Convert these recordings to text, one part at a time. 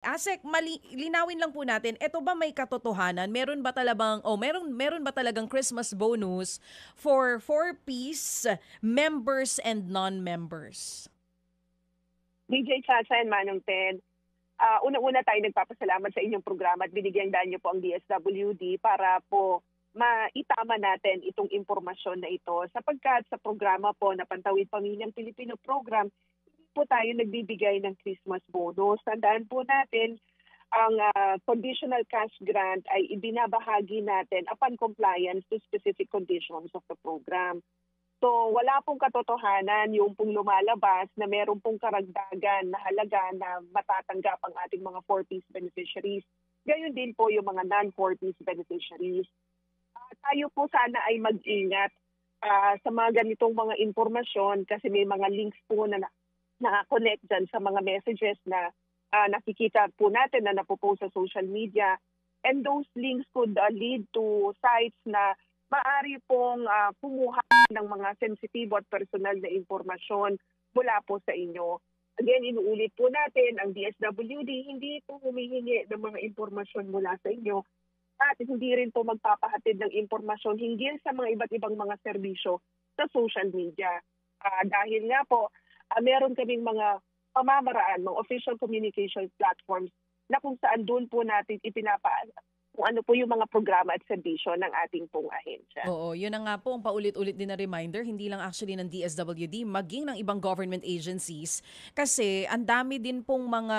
Asek, linawin lang po natin, eto ba may katotohanan? Meron ba talagang meron ba talagang Christmas bonus for four-piece members and non-members? DJ Chacha and Manong Ted, una-una tayo nagpapasalamat sa inyong programa at binigyan daan niyo po ang DSWD para po maitama natin itong impormasyon na ito. Sapagkat sa programa po na Pantawid Pamilyang Pilipino program, hindi po tayo nagbibigay ng Christmas bonus. Tandaan po natin, ang conditional cash grant ay ibinabahagi natin upon compliance to specific conditions of the program. So wala pong katotohanan yung pong lumalabas na meron pong karagdagan na halaga na matatanggap ang ating mga four-piece beneficiaries. Gayon din po yung mga non-four-piece beneficiaries. Tayo po sana ay mag-ingat sa mga ganitong mga impormasyon kasi may mga links po na nakakonect dyan sa mga messages na nakikita po natin na napopost sa social media. And those links could lead to sites na maaari pong kumuha ng mga sensitibo at personal na impormasyon mula po sa inyo. Again, inuulit po natin, ang DSWD hindi po humihingi ng mga impormasyon mula sa inyo at hindi rin po magpapahatid ng impormasyon hinggil sa mga iba't ibang mga serbisyo sa social media. Dahil nga po, meron kaming mga pamamaraan, mga official communication platforms na kung saan doon po natin kung ano po yung mga programa at serbisyo ng ating pong ahensya. Oo, yun na nga po ang paulit-ulit din na reminder, hindi lang actually ng DSWD, maging ng ibang government agencies. Kasi ang dami din pong mga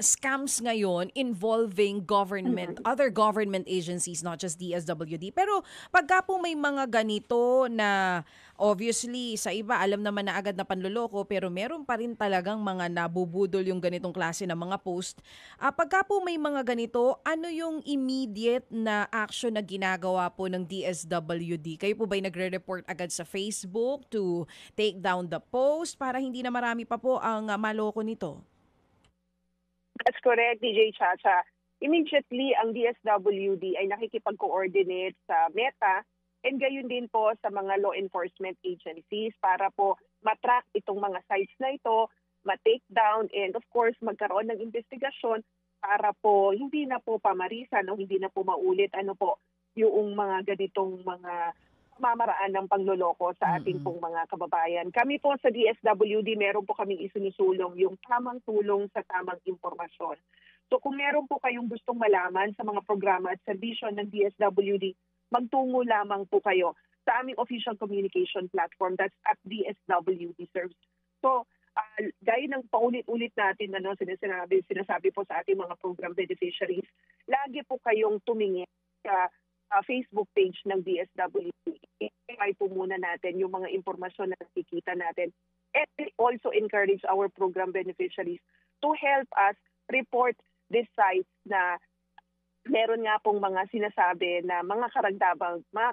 scams ngayon involving government, other government agencies, not just DSWD. Pero pagka po may mga ganito na obviously sa iba alam naman na agad na panloloko, pero meron pa rin talagang mga nabubudol yung ganitong klase ng mga post. Pagka po may mga ganito, ano yung immediate na action na ginagawa po ng DSWD? Kayo po ba'y nagre-report agad sa Facebook to take down the post para hindi na marami pa po ang maloko nito? That's correct, DJ Chacha. Immediately, ang DSWD ay nakikipag-coordinate sa Meta and gayon din po sa mga law enforcement agencies para po matrack itong mga sites na ito, ma-take down, and of course, magkaroon ng investigasyon para po hindi na po pamarisan o hindi na po maulit yung mga ganitong mga pamamaraan ng pangloloko sa ating pong mga kababayan. Kami po sa DSWD, meron po kaming isinusulong yung tamang tulong sa tamang impormasyon. So kung meron po kayong gustong malaman sa mga programa at serbisyo ng DSWD, magtungo lamang po kayo sa aming official communication platform, that's at DSWD Serves. So gaya ng paulit-ulit natin sinasabi po sa ating mga program beneficiaries, lagi po kayong tumingin sa Facebook page ng DSWD. I-try po muna natin yung mga impormasyon na nakikita natin. And we also encourage our program beneficiaries to help us report these sites na meron nga pong mga sinasabi na mga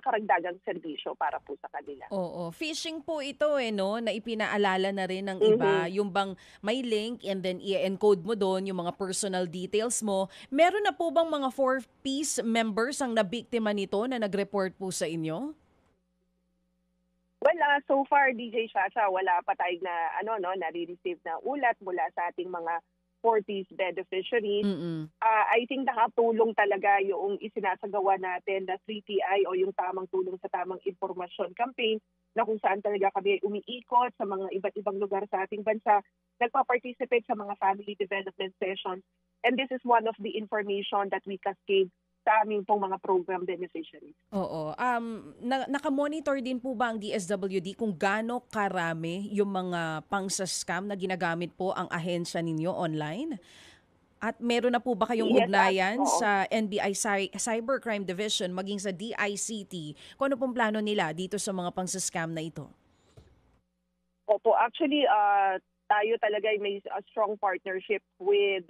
karagdagang serbisyo para po sa kanila. Oo, phishing po ito no, na ipinaalala na rin ng iba, yung bang may link and then i-encode mo doon yung mga personal details mo. Meron na po bang mga four-piece members ang nabiktima nito na nag-report po sa inyo? Wala, so far DJ Shasha, wala pa tayong nare-receive na ulat mula sa ating mga four-piece beneficiaries. I think nakatulong talaga yung isinasagawa natin na 3TI o yung tamang tulong sa tamang informasyon campaign na kung saan talaga kami umiikot sa mga iba't ibang lugar sa ating bansa, nagpa-participate sa mga family development sessions. And this is one of the information that we cascade sa aming pong mga program beneficiaries. Oo. Nakamonitor din po ba ang DSWD kung gaano karami yung mga pang-scam na ginagamit po ang ahensya ninyo online? At meron na po ba kayong ugnayan sa NBI Cybercrime Division maging sa DICT? Kung ano pong plano nila dito sa mga pang-scam na ito? Opo, actually, tayo talaga may strong partnership with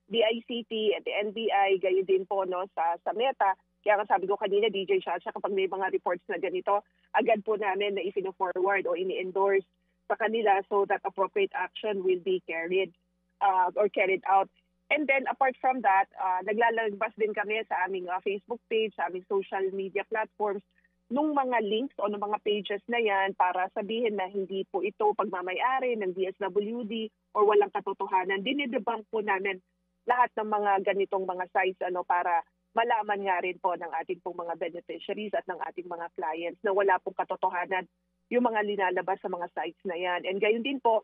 the ICT at the NBI, gayon din po sa Meta. Kaya nga sabi ko kanina, DJ Shasha, kapag may mga reports na ganito, agad po namin na i-forward o ini-endorse sa kanila so that appropriate action will be carried out. And then apart from that, naglalabas din kami sa aming Facebook page, sa aming social media platforms, nung mga links o nung mga pages na yan para sabihin na hindi po ito pagmamayari ng DSWD or walang katotohanan. Dinidebunk po namin lahat ng mga ganitong mga sites para malaman nga rin po ng ating pong mga beneficiaries at ng ating mga clients na wala pong katotohanan yung mga linalabas sa mga sites na yan. And gayon din po,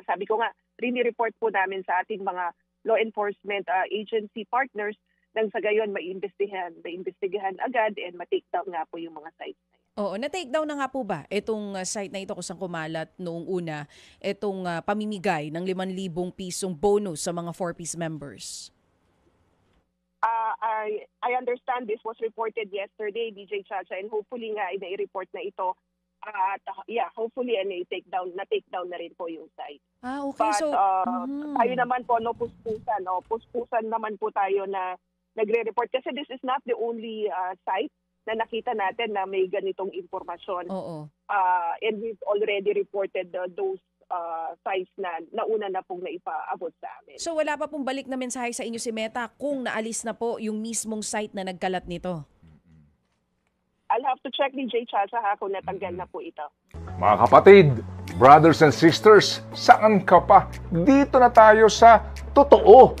sabi ko nga, rini-report po namin sa ating mga law enforcement agency partners nang sa gayon maiimbestigahan agad and ma-take down nga po yung mga sites na yan. Oo, na-take down na nga po ba itong site na ito kung saan kumalat noong una, itong pamimigay ng 5,000 pisong bonus sa mga 4-piece members? I understand this was reported yesterday, DJ Chacha, and hopefully nga i-report na ito. At hopefully na-take down na rin po yung site. Okay. But tayo naman po, puspusan naman po tayo na nagre-report. Kasi this is not the only site na nakita natin na may ganitong impormasyon. Oo. And we've already reported those sites na nauna na pong naipaabot sa amin. So wala pa pong balik na mensahe sa inyo si Meta kung naalis na po yung mismong site na nagkalat nito? I'll have to check ni Jay Chacha kung natanggal na po ito. Mga kapatid, brothers and sisters, saan ka pa? Dito na tayo sa totoo.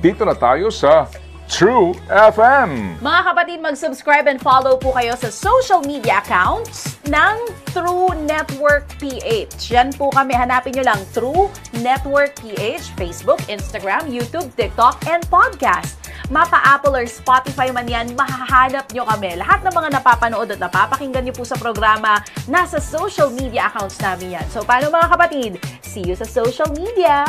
Dito na tayo sa True FM. Mga kapatid, mag-subscribe and follow po kayo sa social media accounts ng True Network PH. Yan po kami. Hanapin nyo lang True Network PH, Facebook, Instagram, YouTube, TikTok, and podcast. Mapa Apple or Spotify man yan, mahahanap nyo kami. Lahat ng mga napapanood at napapakinggan nyo po sa programa, nasa social media accounts namin yan. So, paano mga kapatid? See you sa social media!